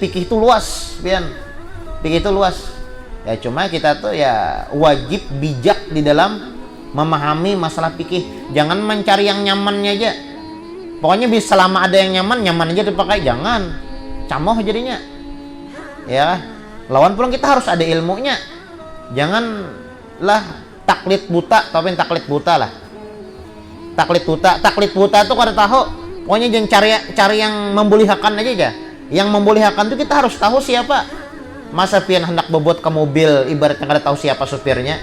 fikih itu luas, Pian. Fikih itu luas. Ya cuma kita tuh ya wajib bijak di dalam memahami masalah fikih. Jangan mencari yang nyamannya aja. Pokoknya bisa selama ada yang nyaman aja dipakai, jangan. Camoh jadinya. Ya, lawan pulang kita harus ada ilmunya. Janganlah taklid buta, tapi taklid buta lah. Taklid buta itu kada tahu. Pokoknya jangan cari yang membolehkan aja. Yang membolehkan itu kita harus tahu siapa. Masa pian hendak bobot ke mobil ibaratnya kada tahu siapa supirnya.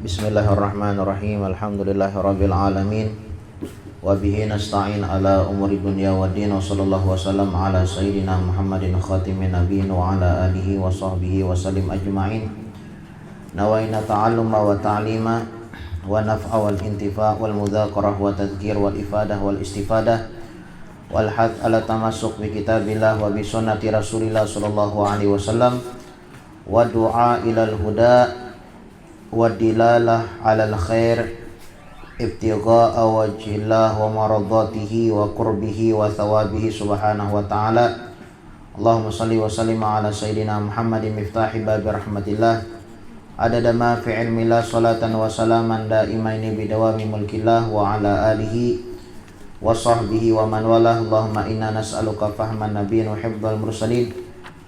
Bismillahirrahmanirrahim. Alhamdulillahirabbil alamin. Wa bihi nasta'in ala umuri dunya waddin. Wa sallallahu wasallam ala sayyidina Muhammadin khatimin nabiyyin wa ala alihi wa sahbihi wa sallim ajma'in. Nawaina ta'alluma wa ta'lima wa naf'a wal intifa' wal mudzakarah wa tadhkir wal ifadah wal istifadah wal hadd ala tamassuk bi kitabillah wa bi sunnati Rasulillah sallallahu alaihi wasallam wa du'a ilal huda wa dilalah alal khair ibtigha'a wajhillah wa maradatihi wa qurbihi wa thawabihi subhanahu wa ta'ala. Allahumma salli wa sallim ala sayyidina Muhammadin miftahi babi rahmatillah adada ma fi ilmillah salatan wa salaman daimaini bidawami mulkillah wa ala alihi wa sahbihi wa man walah. Allahumma inna nas'aluka fahman nabiyyin wa hifdzal mursalin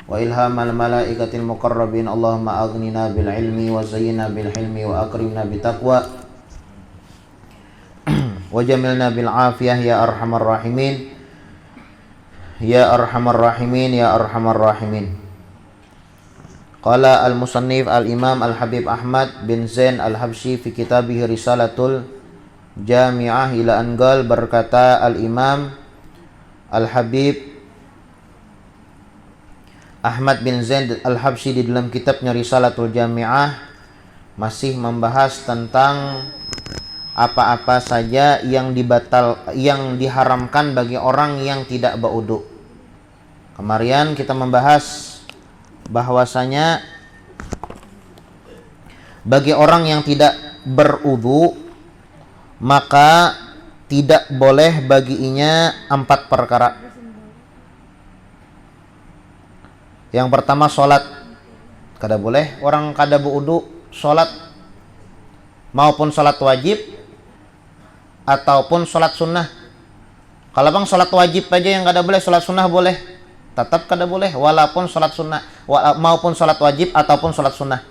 wa ilhamal malaikatil muqarrabin. Allahumma aghnina bil ilmi wa zayyina bil hilmi wa akrimna bit taqwa wa jamilna bil afiyah ya arhamar rahimin ya arhamar rahimin ya arhamar rahimin. Qala al musannif al imam al habib Ahmad bin Zain al Habsyi fi kitabih Risalatul Jami'ah ila Angal, berkata al imam al habib Ahmad bin Zaid al-Habsyi di dalam kitabnya Risalatul Jami'ah masih membahas tentang apa-apa saja yang diharamkan bagi orang yang tidak berwudu. Kemarin kita membahas bahwasanya bagi orang yang tidak berwudu maka tidak boleh baginya 4 perkara. Yang pertama sholat, kada boleh orang kada berwudu sholat, maupun sholat wajib ataupun sholat sunnah. Kalau bang sholat wajib aja yang kada boleh, sholat sunnah boleh, tetap kada boleh walaupun sholat sunnah, maupun sholat wajib ataupun sholat sunnah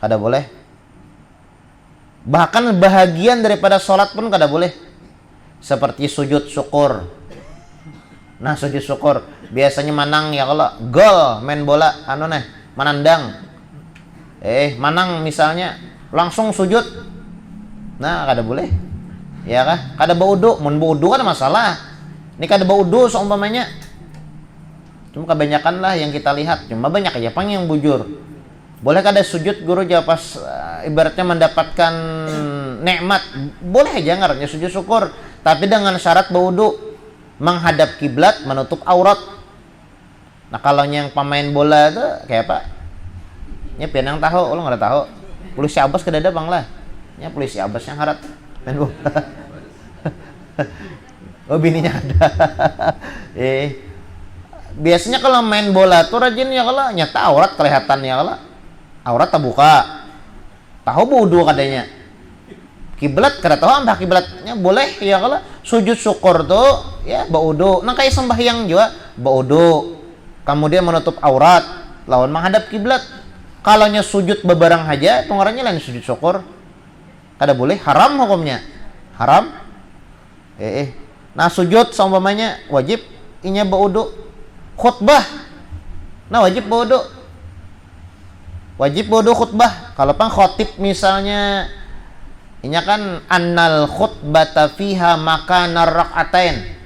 kada boleh. Bahkan bahagian daripada sholat pun kada boleh, seperti sujud syukur. Nah, sujud syukur biasanya manang ya, kalau gol main bola manandang manang misalnya langsung sujud, nah kada boleh ya kah, kada berwudu. Mun berwudu kan masalah, Ini kada baudu seumpamanya. Cuma kebanyakan lah yang kita lihat, cuma banyak aja pang yang bujur. Boleh kada sujud guru aja pas ibaratnya mendapatkan nikmat, boleh aja ngarannya sujud syukur, tapi dengan syarat baudu, menghadap kiblat, menutup aurat. Nah kalau yang pemain bola itu kayak apa? Nya pian yang tahu, lo nggak tahu. Polisi Abbas kada ada bang lah. Nya polisi Abbas yang harap main bola. Oh bininya ada. Biasanya kalau main bola tuh rajin ya kalau nyata aurat kelihatan ya kalau aurat terbuka. Tahu wudu katanya. Kiblat kada tahu ambah kiblatnya boleh ya kalau sujud syukur tuh ya baudu. Nah kayak sembahyang juga baudu. Kemudian menutup aurat lawan menghadap kiblat. Kalaunya sujud bebarang aja pengarangnya lain sujud syukur. Kada boleh, haram hukumnya. Haram. Nah sujud seumpamanya wajib inya baudu. Khutbah, nah wajib bodoh, khutbah. Kalau pang khotib misalnya, ini kan annal khutbata fiha makana rak'atain.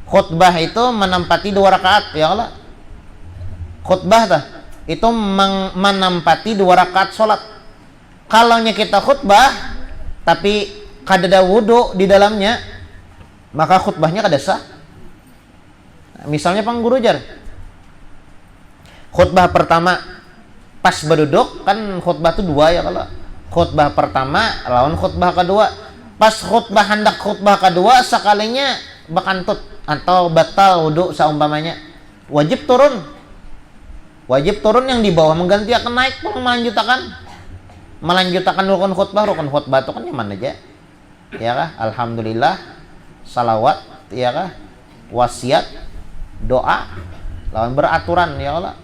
Khutbah itu menempati 2 rakaat, ya Allah. Khutbah tah itu menempati 2 rakaat sholat. Kalaunya kita khutbah, tapi kada ada wudu di dalamnya, maka khutbahnya kada sah. Misalnya pang guru jar khutbah pertama pas berduduk kan khutbah itu 2 ya kalau khutbah pertama lawan khutbah kedua, pas khutbah hendak khutbah kedua sekalinya bakantut atau batal wudu seumpamanya wajib turun yang di bawah mengganti akan naik pulang melanjutkan rukun khutbah itu kan nyaman aja ya kah, alhamdulillah, salawat ya kah, wasiat, doa lawan beraturan ya Allah.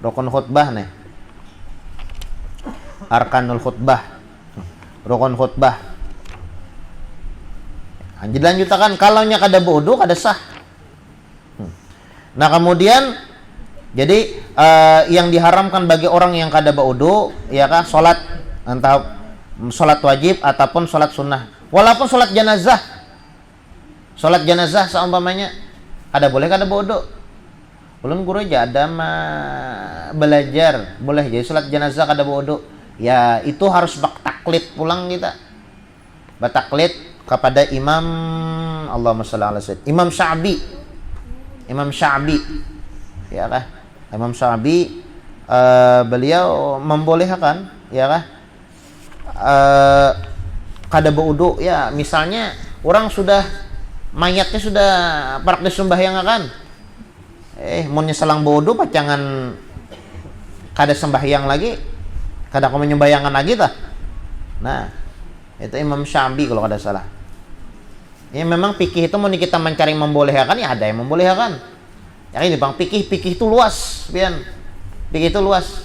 Rukun khutbah nih, arkanul khutbah, rukun khutbah. Anjir lanjutakan kalaunya kada wudu kada sah. Nah kemudian jadi yang diharamkan bagi orang yang kada wudu ya kah, salat entah salat wajib ataupun salat sunnah, walaupun salat jenazah seumpamanya ada boleh kada bodoh. Ulun guru aja ada belajar boleh jadi salat jenazah kada bodoh. Ya itu harus taklid pulang kita. Bataklid kepada Allahumma shalli ala sayyid Imam Sya'bi. Ya kah? Imam Sya'bi beliau membolehkan ya kah? Kada bodoh ya, misalnya orang mayatnya sudah praktis sembahyang kan, munnya selang bodoh pacangan kada sembahyang lagi, kada kau menyembayangan lagi tah. Nah itu Imam Sya'bi kalau kada salah. Ya memang fikih itu mau kita mencari membolehkan ya ada yang membolehkan. Ya ini bang fikih itu luas, fikih itu luas.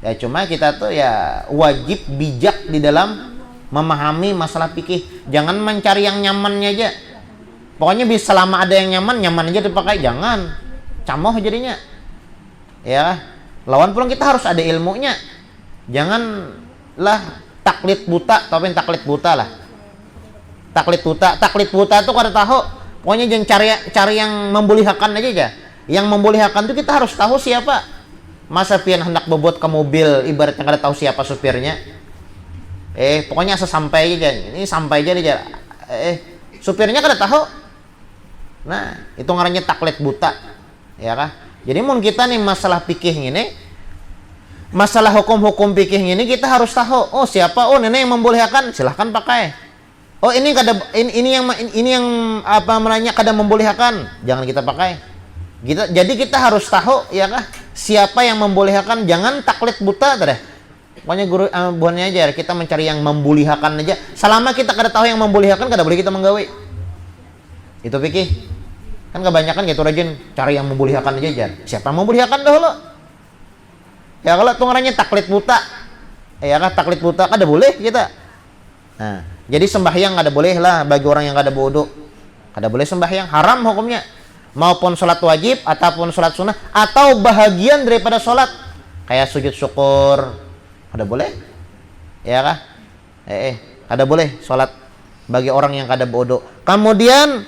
Ya cuma kita tuh ya wajib bijak di dalam memahami masalah fikih. Jangan mencari yang nyamannya aja. Pokoknya bisa selama ada yang nyaman aja dipakai, jangan camoh jadinya. Ya, lawan pulang kita harus ada ilmunya. Janganlah taklid buta, tapi taklid buta lah. Taklid buta itu kada tahu. Pokoknya jangan cari yang membolehkan aja. Yang membolehkan itu kita harus tahu siapa. Masa pian hendak bobot ke mobil ibaratnya kada tahu siapa supirnya. Pokoknya asal sampai aja. Ini sampai aja. Supirnya kada tahu. Nah, itu ngarannya taklid buta. Ya kah? Jadi mun kita nih masalah fikih ini, masalah hukum-hukum fikih ini kita harus tahu. Oh, siapa? Oh, nenek yang membolehkan, silahkan pakai. Oh, ini yang apa namanya kada membolehkan, jangan kita pakai. Jadi kita harus tahu ya kah? Siapa yang membolehkan, jangan taklid buta deh. Pokoknya guru buahnya aja kita mencari yang membolehkan aja. Selama kita kada tahu yang membolehkan, kada boleh kita menggawe. Itu fikih. Kan kebanyakan gitu rajin cari yang membolehkan aja. Siapa yang membolehkan dahulu? Ya kalau tuh ngarannya taklid buta. Ya kan taklid buta kada boleh kita. Nah, jadi sembahyang kada boleh lah bagi orang yang kada wudu. Kada boleh sembahyang, haram hukumnya. Maupun salat wajib ataupun salat sunnah atau bahagian daripada salat. Kayak sujud syukur. Kada boleh. Ya kah? Kada boleh salat bagi orang yang kada bodoh. Kemudian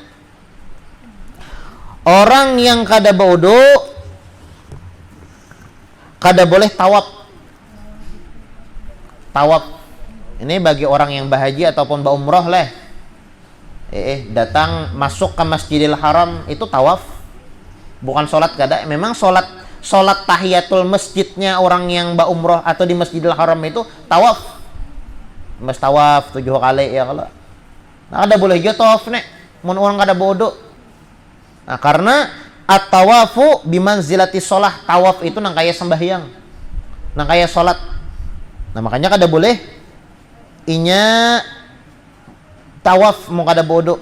orang yang kada bodoh kada boleh tawaf. Tawaf ini bagi orang yang berhaji ataupun berumrah lah. Datang masuk ke Masjidil Haram itu tawaf. Bukan sholat kada. Memang sholat tahiyatul masjidnya orang yang berumrah atau di Masjidil Haram itu tawaf. Mas tawaf 7 kali ya kalau. Nah, ada boleh juga tawaf nek. Mun orang kada bodoh. Nah, karena at-tawafu bimanzilati sholah. Tawaf itu nang kaya sembahyang. Nang kaya sholat. Nah, makanya kada boleh inya tawaf mau kada bodoh.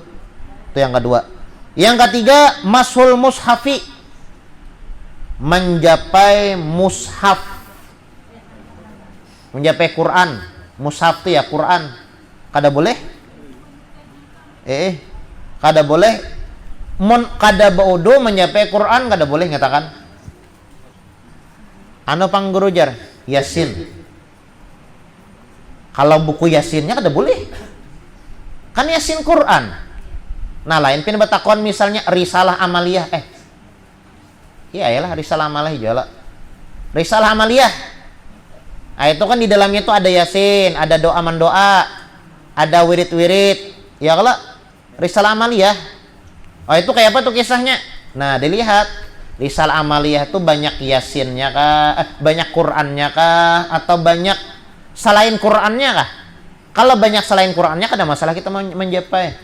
Itu yang kedua. Yang ketiga, mashul mushafi. Menjapai mushaf. Menjapai Quran. Mushaf itu ya Quran. Kada boleh? Kada boleh. Mon kada bodoh menjapai Quran kada boleh ngatakan. Anu pangguru jar Yasin. Kalau buku Yasinnya kada boleh. Kan Yasin Quran. Nah, lain pin batakon misalnya risalah amaliyah. Iya yalah risalah amaliyah jala. Risalah amaliyah. Nah, itu kan di dalamnya itu ada Yasin, ada doa mendoa, ada wirid-wirid. Ya kalau risalah amaliyah. Oh, itu kayak apa tuh kisahnya? Nah, dilihat risalah amaliyah itu banyak Yasinnya kah, banyak Qurannya kah, atau banyak selain Qurannya kah? Kalau banyak selain Qurannya kada masalah kita menjapai.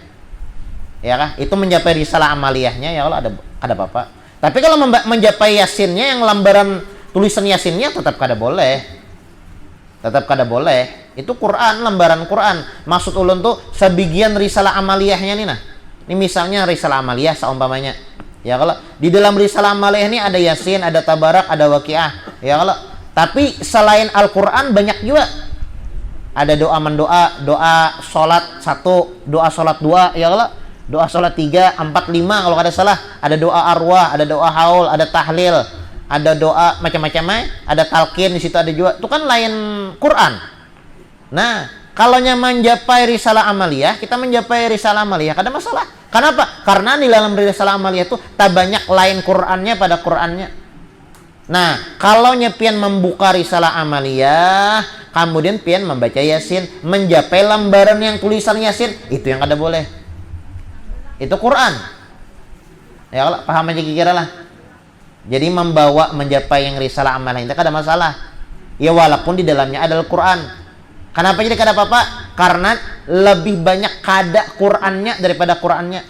Ya kah? Itu menjapai risalah amaliyahnya ya kalau ada apa-apa. Tapi kalau menjapai Yasinnya yang lambaran tulisan Yasinnya tetap kada boleh. Tetap kada boleh. Itu Quran, lembaran Quran. Maksud ulun tuh sebagian risalah amaliyahnya nih nah. Ini misalnya risalah amaliyah seumpamanya. Ya kalau di dalam risalah amaliyah ini ada Yasin, ada Tabarak, ada Waqiah. Ya kalau tapi selain Al-Quran banyak juga. Ada doa mendoa, doa sholat 1, doa sholat 2, ya kalau doa sholat 3, 4, 5 kalau kada salah. Ada doa arwah, ada doa haul, ada tahlil, ada doa macam-macam, ada talqin di situ ada juga. Itu kan lain Quran. Nah, kalau menjapai risalah amaliyah, kita menjapai risalah amaliyah kada masalah. Kenapa? Karena di dalam risalah amaliyah itu tak banyak lain Qurannya pada Qurannya. Nah, kalau pian membuka risalah amaliyah, kemudian pian membaca Yasin, menjapai lembaran yang tulisan Yasin, itu yang kada boleh. Itu Quran. Ya kalau paham aja kira lah. Jadi membawa menjapai yang risalah amaliyah itu kada masalah. Ya walaupun di dalamnya adalah Quran. Kenapa jadi kada apa-apa? Karena lebih banyak kada Qurannya daripada Qurannya.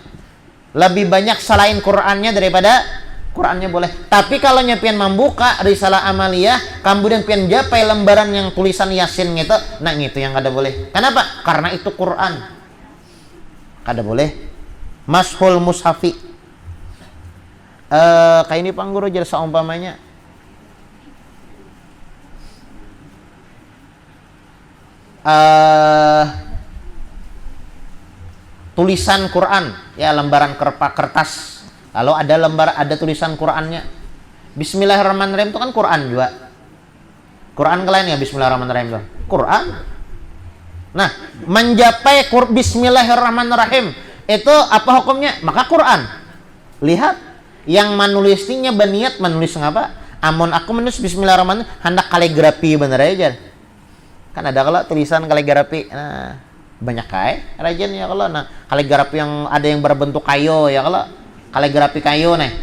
Lebih banyak selain Qurannya daripada Qurannya boleh. Tapi kalau pian membuka risalah amaliyah, kemudian pian japai lembaran yang tulisan Yasin gitu, nah itu yang kada boleh. Kenapa? Karena itu Quran. Kada boleh. Mashul mushafi. Kayak ini pangguru jar saumpamanya. Tulisan Quran, ya lembaran kertas. Lalu ada tulisan Qurannya. Bismillahirrahmanirrahim itu kan Quran juga. Quran kalian ya Bismillahirrahmanirrahim itu. Quran. Nah, menjapai Bismillahirrahmanirrahim itu apa hukumnya? Maka Quran. Lihat, yang menulisnya berniat menulis ngapa? Amun aku menulis Bismillahirrahmanirrahim hendak kaligrafi bener aja. Kan ada kalau tulisan kaligrafi. Nah, banyak kai rajin ya kalau. Nah, kaligrafi yang ada yang berbentuk kayu ya kalau. Kaligrafi kayu nih.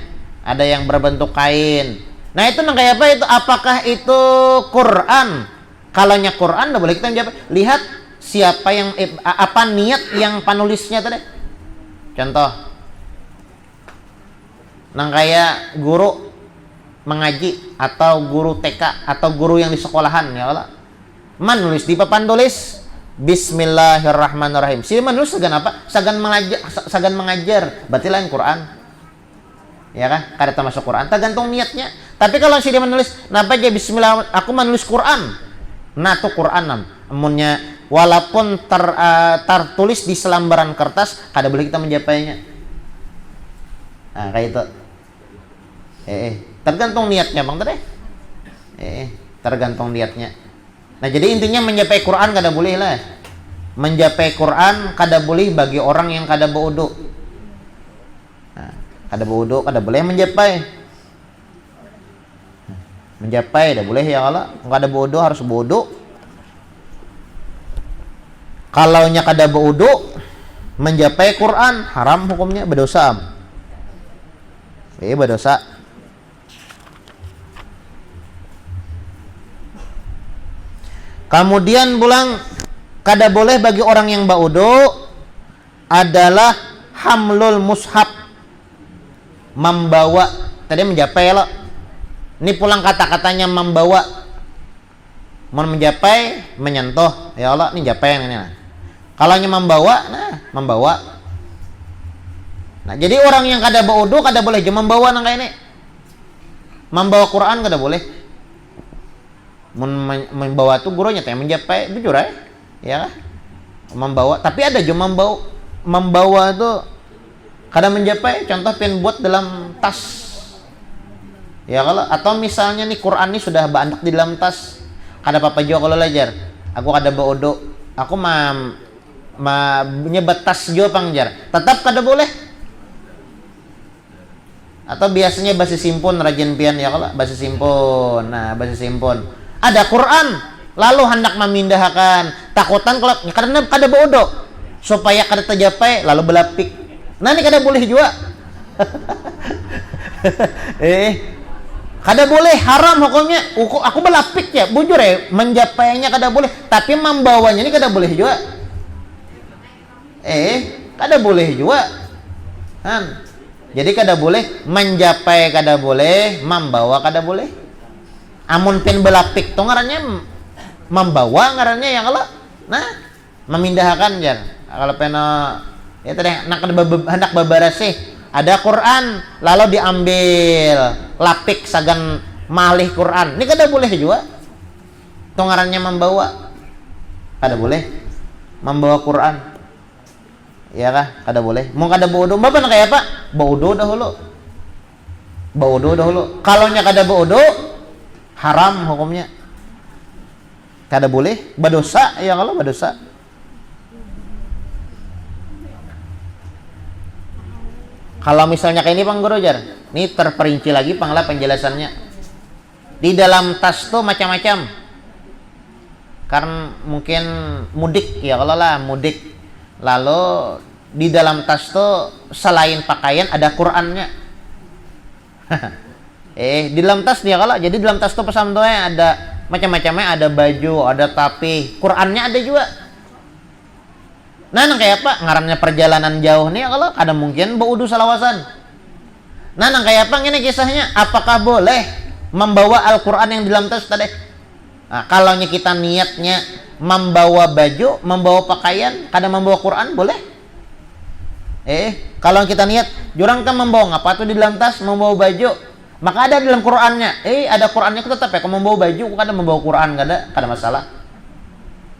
Ada yang berbentuk kain. Nah, itu kayak apa itu? Apakah itu Quran? Kalaunya Quran enggak boleh kita menjawab. Lihat siapa yang apa niat yang penulisnya tadi. Contoh. Nang kayak guru mengaji atau guru TK atau guru yang di sekolahan ya Allah. Menulis di papan tulis Bismillahirrahmanirrahim. Si menulis segan apa? Segan mengajar. Berarti lain Quran. Ya kan? Kada termasuk Quran. Tergantung niatnya. Tapi kalau si dia menulis, napa aja Bismillah, aku menulis Quran. Nah, itu Quran amunnya walaupun tertulis di selembaran kertas, kada boleh kita menjapainya. Nah, kayak itu. Tergantung niatnya, Bang tadi. Tergantung niatnya. Nah, jadi intinya menjapai Quran kada boleh lah. menjapai Quran kada boleh bagi orang yang kada berwudu. Nah, kada berwudu kada boleh menjapai. Menjapai dah boleh ya Allah. Kada berwudu harus berwudu. Kalau nya kada berwudu menjapai Quran haram hukumnya, berdosa. Berdosa. Kemudian pulang kada boleh bagi orang yang berwudu adalah hamlul mushaf, membawa. Tadi menjapai lo. Ini pulang kata-katanya membawa. Mau menjapai, menyentuh. Ya Allah, ini japai ini. Kalau hanya membawa, nah membawa. Nah, jadi orang yang kada berwudu kada boleh je membawa nang ini. Membawa Quran kada boleh. Membawa tuh gurunya teh menjapai, jujur ya. Membawa, tapi ada je membawa tuh kada menjapai, contoh pian buat dalam tas. Ya kalau atau misalnya nih Quran ini sudah banyak di dalam tas. Kada apa-apa juga kalau belajar. Aku kada berwudu. Aku nyebat tas jo pangjar. Tetap kada boleh. Atau biasanya basi simpon rajin pian ya kalau basi simpon. Nah, basi simpon. Ada Quran lalu hendak memindahkan. Takutan kalau karena kada berwudu supaya kada terjapai lalu belapik. Nah, ini kada boleh juga. Kada boleh, haram hukumnya. Aku belapik ya, bujur ya, menjapainya kada boleh, tapi membawanya ini kada boleh juga. Kada boleh juga. Jadi kada boleh menjapai, kada boleh membawa, kada boleh. Amun pin belapik to ngarannya membawa, ngarannya yang kalau nah memindahkan jar. Kalau pena ya tadi hendak babarasih ada Quran lalu diambil lapik sagan malih Quran, ini kada boleh juga. Ngarannya membawa, kada boleh membawa Quran, ya kah? Kada boleh. Mau kada berwudu, bapak kayak apa? Berwudu dahulu. Kalau nya kada berwudu, haram hukumnya. Kada boleh, berdosa ya kalau berdosa. Kalau misalnya kayak ini Pang Guru Jar, ini terperinci lagi Panglah penjelasannya. Di dalam tas tuh macam-macam. Karena mungkin mudik ya kalau lah mudik. Lalu di dalam tas tuh selain pakaian ada Qurannya. Di dalam tas dia kalau jadi dalam tas tuh pesantonya ada macam-macamnya, ada baju, ada tapi Qurannya ada juga. Nah, kayak apa? Ngarannya perjalanan jauh nih kalau ada mungkin berwudu salawasan. Nah, kayak apa ini kisahnya? Apakah boleh membawa Al-Qur'an yang di dalam tas tadi? Nah, kalau kita niatnya membawa baju, membawa pakaian, kada membawa Quran boleh? Kalau kita niat, jurang kan membawa apa tuh di dalam tas, membawa baju, maka ada di dalam Qurannya. Ada Qurannya tetap ya, kalau membawa baju, kada membawa Quran, kada masalah.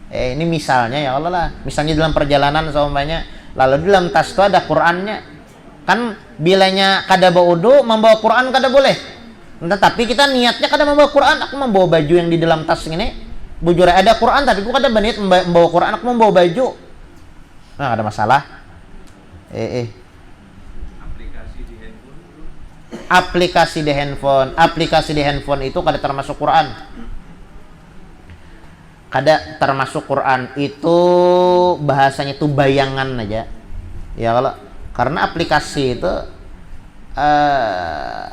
Ini misalnya ya Allah lah, misalnya dalam perjalanan semuanya, lalu di dalam tas itu ada Qurannya, kan bilanya kada berwudu membawa Quran kada boleh. Tapi kita niatnya kada membawa Quran, aku membawa baju yang di dalam tas ini, bujur ada Quran tapi aku kada berniat membawa Quran, aku membawa baju, nah ada masalah. Aplikasi di handphone itu kada termasuk Quran. Kada termasuk Quran, itu bahasanya itu bayangan aja ya kalau karena aplikasi itu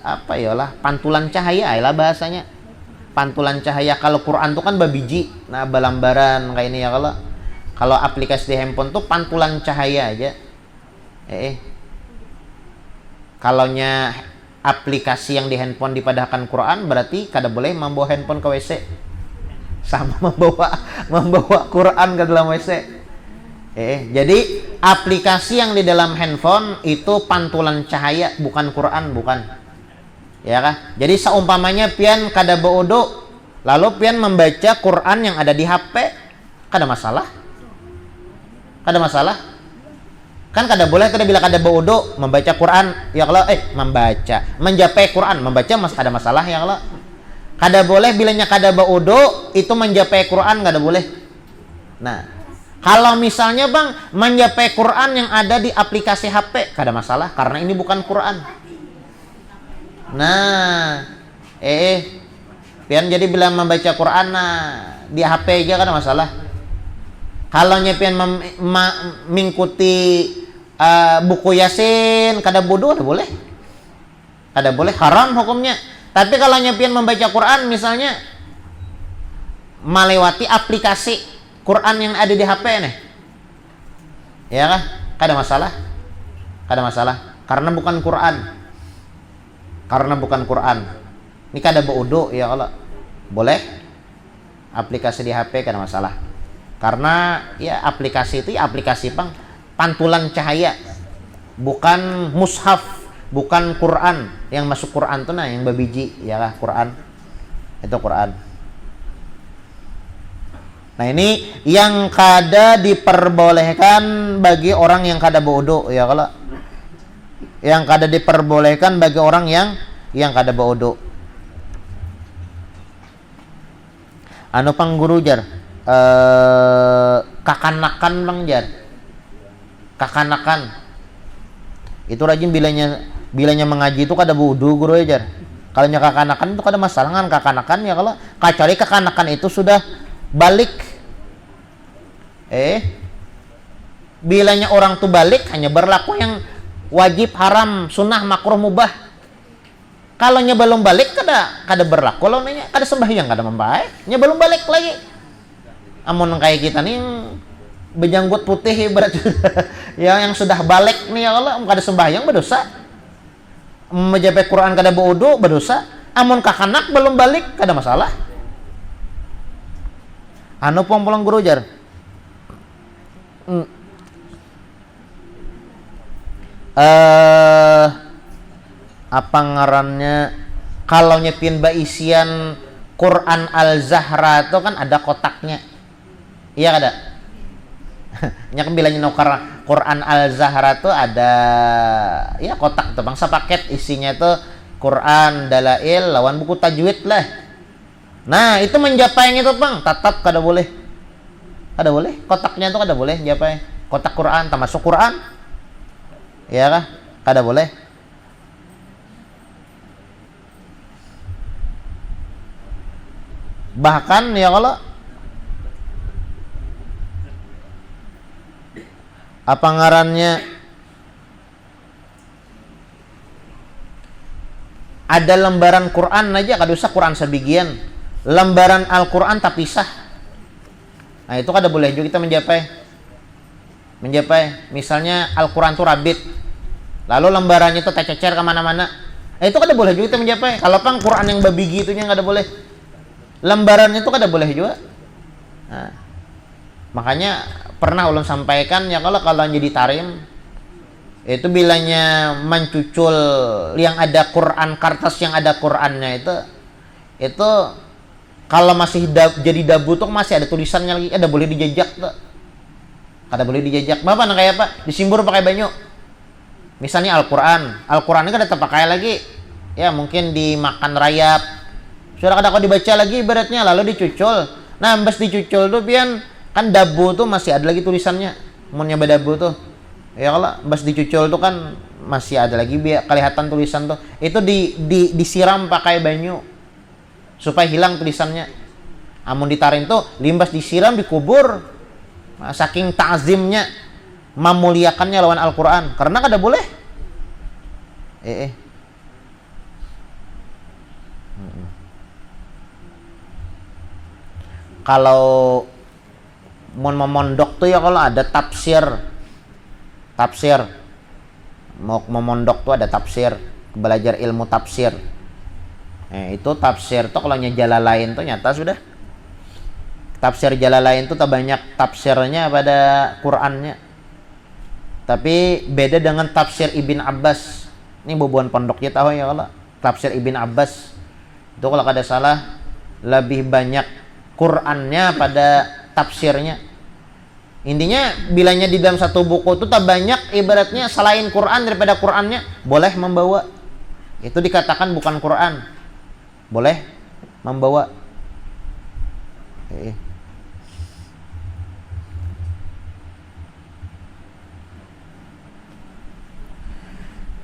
apa ya lah pantulan cahaya lah bahasanya, pantulan cahaya. Kalau Quran itu kan babiji, nah balambaran kayak ini ya kalau aplikasi di handphone tuh pantulan cahaya aja. Kalaunya aplikasi yang di handphone dipadahkan Quran berarti kada boleh membawa handphone ke WC. Sama membawa Quran ke dalam WC. Jadi aplikasi yang di dalam handphone itu pantulan cahaya, bukan Quran, bukan. Ya kah? Jadi seumpamanya pian kada berwudu, lalu pian membaca Quran yang ada di HP, kada masalah. Kada masalah. Kan kada boleh kada bila kada berwudu membaca Quran, ya kalau menjapai Quran, membaca kada masalah ya kalau. Kada boleh bilanya kada berwudu itu menjapai Quran, kada boleh. Nah, Kalau misalnya bang menjapai Quran yang ada di aplikasi HP, kada masalah karena ini bukan Quran. Nah, pian jadi bila membaca Quran di HP aja kada masalah. Kalau nyepian mengikuti buku Yasin kada bodoh, kada boleh. Kada boleh, haram hukumnya. Tapi kalau nyepian membaca Quran misalnya melewati aplikasi Quran yang ada di HP nih, ya kah? Kada masalah, kada masalah, karena bukan Quran, Ini kada baudo, ya kalau boleh aplikasi di HP kada masalah, karena ya aplikasi itu ya aplikasi pantulan cahaya, bukan mushaf, bukan Quran. Yang masuk Quran tuh yang babiji, ya kah? Quran itu Quran. Nah ini yang kada diperbolehkan bagi orang yang kada bodoh, ya kalau yang kada diperbolehkan bagi orang yang kada bodoh. Anu pang guru jar, kakanakan bang jar, kakanakan itu rajin bilanya mengaji itu kada bodoh guru jar. Kalau kakanakan itu kada masalah kan kakanakan, ya kalau kecuali kakanakan itu sudah balik. Bilanya orang tuh balik hanya berlaku yang wajib, haram, sunnah, makruh, mubah. Kalau nya belum balik kada berlaku. Kalau nanya kada sembahyang kada membaik, nya belum balik lagi. Amun kayak kita nih bejanggut putih berarti yang sudah balik nih, ya Allah kada sembahyang berdosa. Menjabai Quran kada bodoh berdosa. Amun kakanak belum balik kada masalah. Anu pulang guru jar. Apa ngarannya, kalau nyepin isian Quran Al-Zahra itu kan ada kotaknya, iya kada? Nyak bilanya nukar Quran Al-Zahra tuh ada ya kotak tuh bangsa paket isinya tuh Quran, dalail, lawan buku tajwid lah. Nah itu menjapai yang itu bang, tetap kada boleh, kotaknya itu kada boleh menjapai kotak Quran, termasuk Quran, ya kah? Kada boleh. Bahkan ya kalau apa ngarannya ada lembaran Quran aja kada usah Quran sebagian, lembaran Al-Quran tak pisah. Nah itu kada boleh juga kita menjapai misalnya Al-Quran itu rabit, lalu lembarannya itu tak cecer kemana-mana, itu kada boleh juga kita menjapai. Kalau pang Quran yang babigi itu nya kada boleh, lembarannya itu kada boleh juga. Nah, makanya pernah ulun sampaikan ya kalau jadi tarim itu bilanya mencucul yang ada Quran, kertas yang ada Qurannya itu kalau masih jadi dabu tuh masih ada tulisannya lagi, ada boleh dijajak tuh, ada boleh dijajak. Bapak kayak apa? Disimbur pakai banyu. Misalnya Al-Quran ini kan tetap pakai lagi, ya mungkin dimakan rayap, sudah kada kau dibaca lagi ibaratnya, lalu dicucul. Nah mbas dicucul tuh pian kan dabu tuh masih ada lagi tulisannya, mau nyoba dabu tuh, ya kalau mbas dicucul tuh kan masih ada lagi biar kelihatan tulisan tuh, itu disiram pakai banyu supaya hilang tulisannya. Amun ditaring tuh limbas disiram dikubur. Nah, saking ta'zimnya memuliakannya lawan Al-Quran, karena kada boleh. Kalau mau memondok tuh ya kalau ada tafsir mau memondok tuh ada tafsir, belajar ilmu tafsir. Itu tafsir tuh kalau Jalalain tuh nyata sudah tafsir Jalalain tuh tak banyak tafsirnya pada Qurannya, tapi beda dengan tafsir Ibn Abbas. Ini boboan pondoknya tahu ya kalau tafsir Ibn Abbas itu kalau kada salah lebih banyak Qurannya pada tafsirnya. Intinya bilanya di dalam satu buku itu tak banyak ibaratnya selain Quran daripada Qurannya, boleh membawa. Itu dikatakan bukan Quran, boleh membawa.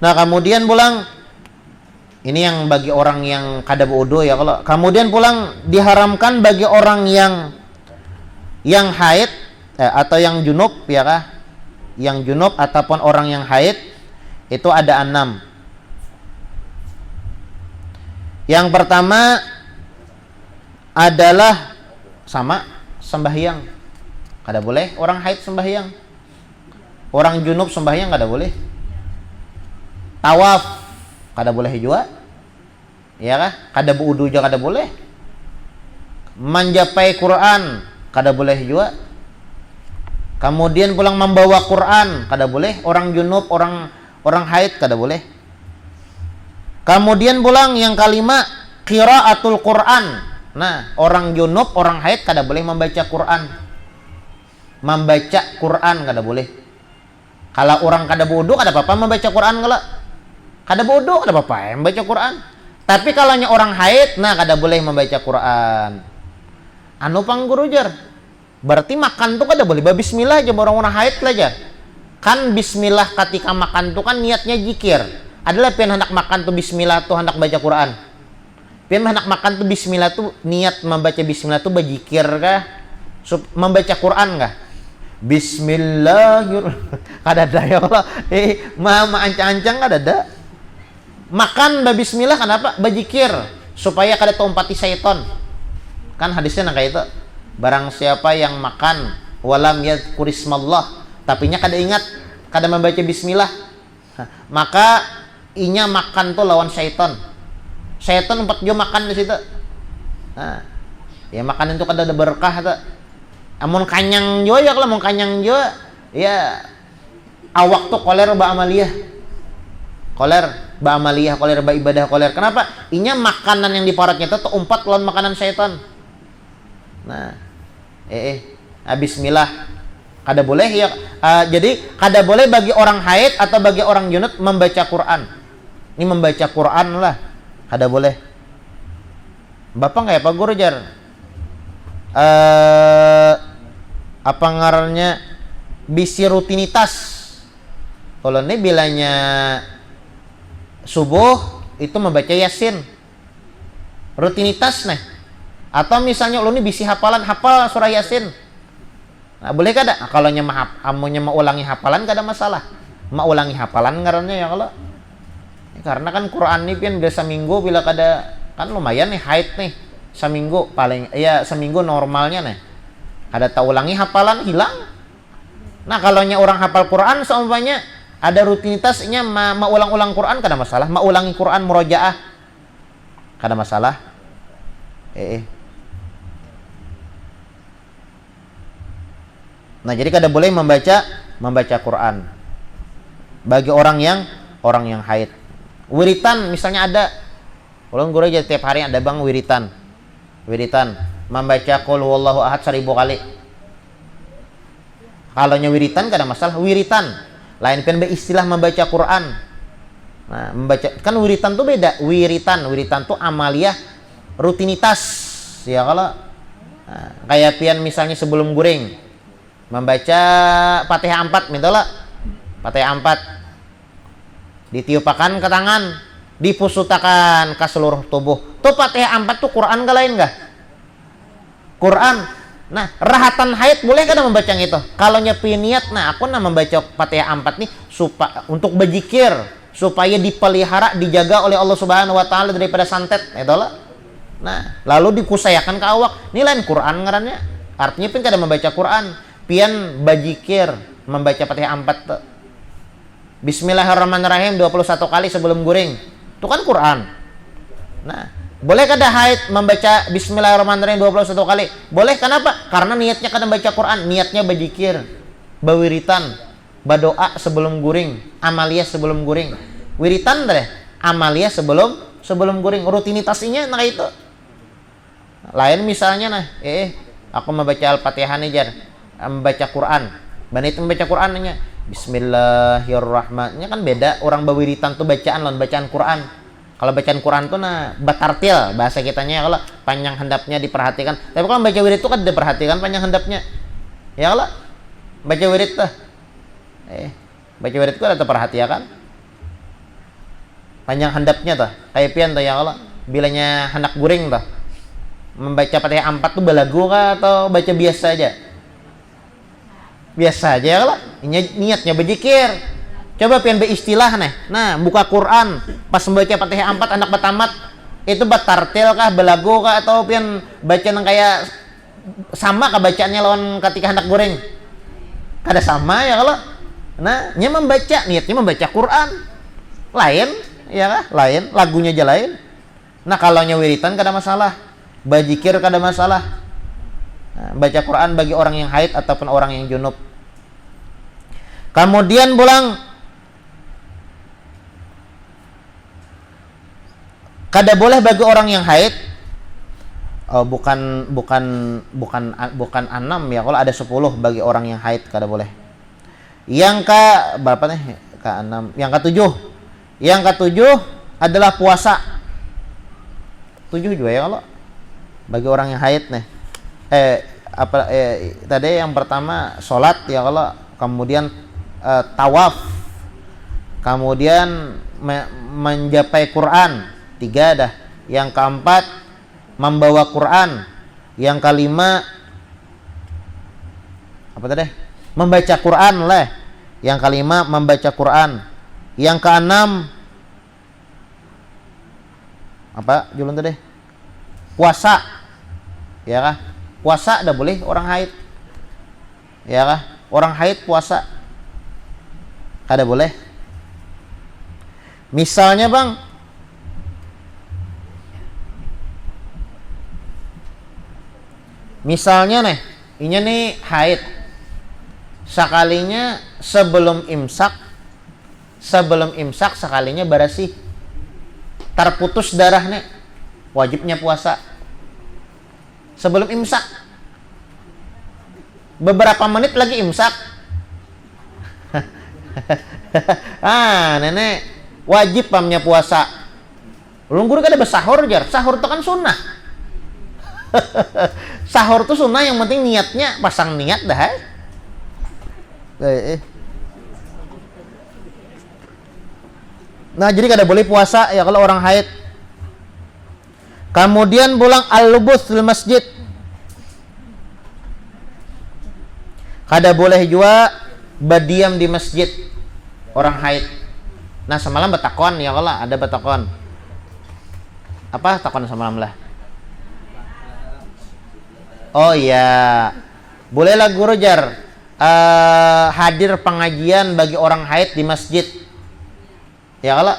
Nah, kemudian pulang ini yang bagi orang yang kada wudu ya, kalau kemudian pulang diharamkan bagi orang yang haid atau yang junub ya kah? Yang junub ataupun orang yang haid itu ada 6. Yang pertama adalah sama sembahyang. Kada boleh orang haid sembahyang. Orang junub sembahyang kada boleh. Tawaf kada boleh juga. Ya kah? Kada wudu juga kada boleh. Menjapai Quran kada boleh juga. Kemudian pulang membawa Quran kada boleh. Orang junub, orang haid kada boleh. Kemudian pulang yang kelima qiraatul Quran. Nah, orang junub, orang haid kada boleh membaca Quran. Membaca Quran kada boleh. Kalau orang kada wudu kada apa-apa membaca Quran kalau kada wudu kada apa-apa membaca Quran. Tapi kalau orang haid, nah kada boleh membaca Quran. Anu pangguru jar. Berarti makan tuh kada boleh bismillah aja orang-orang haid lah jar. Kan bismillah ketika makan tuh kan niatnya zikir. Adalah pian hendak makan tuh bismillah tuh hendak baca Quran. Pian hendak makan tuh bismillah tuh niat membaca bismillah tuh berzikir kah? Membaca Quran kah? Bismillahirrahmanirrahim. Kada ada ya Allah. Mama ancang-ancang kada ada. Makan bismillah kenapa? Berzikir supaya kada tumpati syaitan. Kan hadisnya nang kayak itu. Barang siapa yang makan walam yadhkurismallah tapi nya kada ingat, kada membaca bismillah, maka inya makan tuh lawan syaitan. Syaitan empat jo makan di situ. Nah, ya makanan itu kada ada berkah tuh. Amun kanyang jo ya, kalau mau kanyang jo ya awak tuh koler ba amaliyah. Koler ba amaliyah, koler ba ibadah, koler. Kenapa? Inya makanan yang di paratnya itu tuh umpat lawan makanan syaitan. Nah, bismillah kada boleh ya. Jadi kada boleh bagi orang haid atau bagi orang junub membaca Quran. Ini membaca Quran lah kada boleh. Bapak nggak ya Pak Guru jar? Apa ngarannya bisi rutinitas. Kalau ini bilanya subuh itu membaca Yasin. Rutinitas nih. Atau misalnya lo nih bisi hafal surah Yasin. Nah, boleh kada? Nah, kalau amunya mau ulangi hafalan kada masalah. Mau ulangi hafalan ngarannya ya kalau. Karena kan Quran ini pian biasa minggu bila kada kan lumayan nih haid nih. Seminggu paling ya seminggu normalnya nih. Kada tahu ulangi hafalan hilang. Nah, kalau orang hafal Quran seumpamanya ada rutinitasnya mau ulang-ulang Quran kada masalah. Mau ulangi Quran murojaah kada masalah. Nah, jadi kada boleh membaca Quran bagi orang yang haid. Wiritan misalnya ada. Ulun guru aja tiap hari ada bang wiritan. Membaca qul huwallahu ahad 1000 kali. Kalau wiritan kada masalah, wiritan. Lain kan istilah membaca Quran. Nah, membaca kan wiritan tuh beda. Wiritan tuh amaliyah rutinitas. Ya kalau kayak pian misalnya sebelum guring membaca Fatihah 4 mintalah. Fatihah 4 ditiupakan ke tangan, dipusutakan ke seluruh tubuh. Tuh Fatihah 4 tuh Quran ke lain enggak? Quran. Nah, rahatan haid boleh kada membaca itu? Kalau nyepi niat, nah aku membaca Fatihah 4 nih untuk berzikir supaya dipelihara, dijaga oleh Allah Subhanahu wa taala daripada santet, itulah. Nah, lalu dikusayakan ke awak. Ini lain Quran ngarannya. Artinya pun kada membaca Quran, pian berzikir membaca Fatihah 4 tuh. Bismillahirrahmanirrahim 21 kali sebelum guring. Itu kan Quran. Nah, boleh kada haid membaca Bismillahirrahmanirrahim 21 kali? Boleh, kenapa? Karena niatnya kada baca Quran, niatnya berzikir, bawiritan, berdoa sebelum guring, amaliyah sebelum guring. Wiritan deh, amaliyah sebelum guring, rutinitasnya nah itu. Lain misalnya nah, aku membaca Al-Fatihah nih jar, membaca Quran. Banit membaca Qurannya Bismillahirrahmanirrahim kan beda. Orang bawiritan tuh bacaan lawan bacaan Quran. Kalau bacaan Quran tuh nah batartil bahasa kitanya. Kalau panjang hendapnya diperhatikan. Tapi kalau baca wirid itu kan diperhatikan panjang hendapnya. Ya kalau baca wirid tuh baca wirid itu ada perhatian kan. panjang handapnya tuh kayak pian tuh ya Allah bilanya hendak guring tuh membaca Fatihah 4 tuh belagu kah atau baca biasa aja ya Allah niatnya berzikir. Coba pian beristilah nih. Nah, buka Quran pas membaca Fatihah 4 anak batamat itu batartil kah, belagu kah atau pian baca yang kayak sama kah bacaannya lawan ketika hendak goreng? Kada sama ya kalau. Nah, niatnya membaca Quran. Lain, ya kah? Lain, lagunya aja lain. Nah, kalau wiritan kada masalah. Bajikir kada masalah. Nah, baca Quran bagi orang yang haid ataupun orang yang junub. Kemudian pulang kada boleh bagi orang yang haid bukan 6 ya kalau ada 10 bagi orang yang haid kada boleh. Yang ke berapa nih? Ke-6. Yang ke-7. Yang ke-7 adalah puasa. 7 juga ya kalau bagi orang yang haid nih. Tadi yang pertama salat ya kalau kemudian tawaf. Kemudian menjapai Quran. 3 dah. Yang keempat membawa Quran. Yang kelima apa tadi? Membaca Quran lah. Yang kelima membaca Quran. Yang keenam apa julun tadi? Puasa. Ya kah? Puasa dah boleh orang haid. Ya kah? Orang haid puasa. Kada boleh. Misalnya bang, misalnya nih, ini nih haid. Sekalinya sebelum imsak sekalinya barasih. Terputus darahnya, wajibnya puasa. Sebelum imsak. Beberapa menit lagi imsak. Nenek wajib pamnya puasa. Ulun guru kada bersahur jar. Sahur itu kan sunnah. Sahur tuh sunnah, yang penting niatnya pasang niat dah. Nah, jadi kada boleh puasa ya kalau orang haid. Kemudian pulang al-lubuth fil masjid. Kada boleh juga berdiam di masjid orang haid. Nah, semalam betakon ya kalau ada betakon. Apa takon semalam lah? Oh iya, bolehlah guru jar hadir pengajian bagi orang haid di masjid. Ya kalau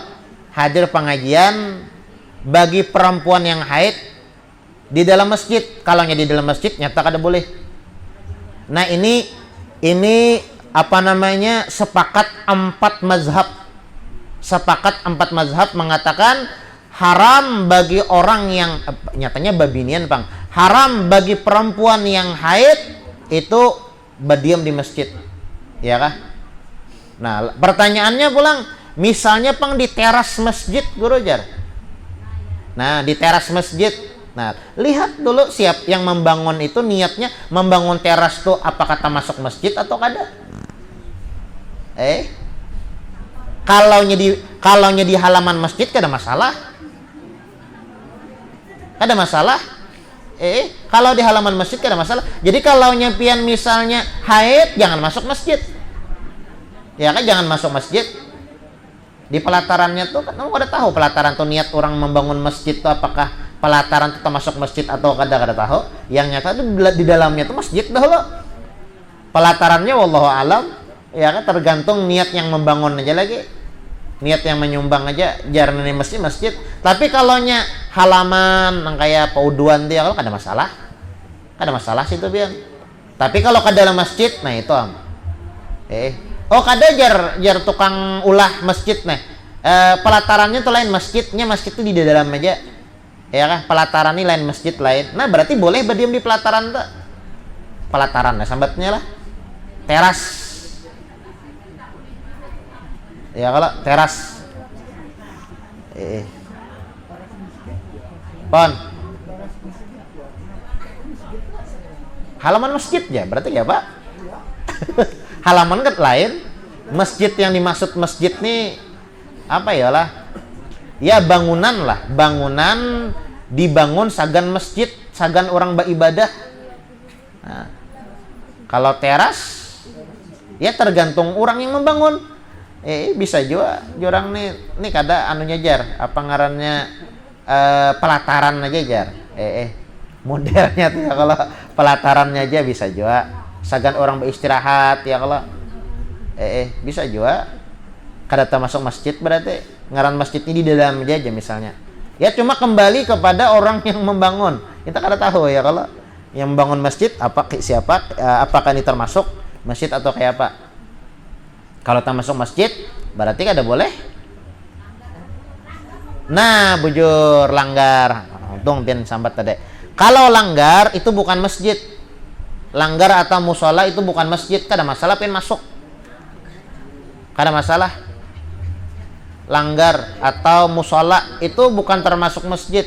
hadir pengajian bagi perempuan yang haid di dalam masjid. Kalau di dalam masjid nyata kada boleh. Nah ini apa namanya sepakat 4 mazhab. Sepakat 4 mazhab mengatakan haram bagi orang yang nyatanya babinian bang. Haram bagi perempuan yang haid itu berdiam di masjid, ya kah? Nah, pertanyaannya pulang, misalnya pang di teras masjid, Guru Jar. Nah, di teras masjid. Nah, lihat dulu siap yang membangun itu niatnya membangun teras tuh apa kata masuk masjid atau kada? Kalau di halaman masjid kada masalah. Kada masalah. Kalau di halaman masjid kada masalah. Jadi kalau nyepian misalnya haid, jangan masuk masjid. Ya kan, jangan masuk masjid. Di pelatarannya tuh kan kamu kada tahu pelataran tuh niat orang membangun masjid tuh apakah pelataran tuh masuk masjid atau kada tahu. Yang nyata tuh di dalamnya tuh masjid dahulu. Pelatarannya wallahu alam, ya kan tergantung niat yang membangun aja lagi. Niat yang menyumbang aja jarang di masjid. Tapi kalau halaman yang kayak pauduan dia kalau kada masalah. Kada masalah situ biar. Tapi kalau ke dalam masjid, nah itu kada jar tukang ulah masjid nih. Pelatarannya tuh lain masjidnya, masjid tuh di dalam aja. Ya kan, pelataran ini lain masjid lain. Nah, berarti boleh berdiam di pelataran tuh. Pelataran nah sambatnya lah. Teras. Ya kalau teras. Pon. Halaman masjid ya, berarti ya Pak. Halaman kan lain. Masjid yang dimaksud masjid nih apa ya lah? Ya bangunan lah, bangunan dibangun sagan masjid, sagan orang beribadah. Nah, kalau teras ya tergantung orang yang membangun. Bisa juga orang nih kada anunya jar, apa ngarannya pelataran aja jar. Modelnya tuh ya, kalau pelatarannya aja bisa juga. Sagan orang beristirahat ya kalau bisa juga. Kada termasuk masjid berarti ngaran masjid ini di dalam aja misalnya. Ya cuma kembali kepada orang yang membangun. Kita kada tahu ya kalau yang membangun masjid siapa, apakah ini termasuk masjid atau kayak apa. Kalau termasuk masjid berarti kada boleh. Nah, bujur langgar. Untung pian sambat tadi. Kalau langgar itu bukan masjid. Langgar atau musola itu bukan masjid, kada masalah pian masuk. Kada masalah. Langgar atau musola itu bukan termasuk masjid.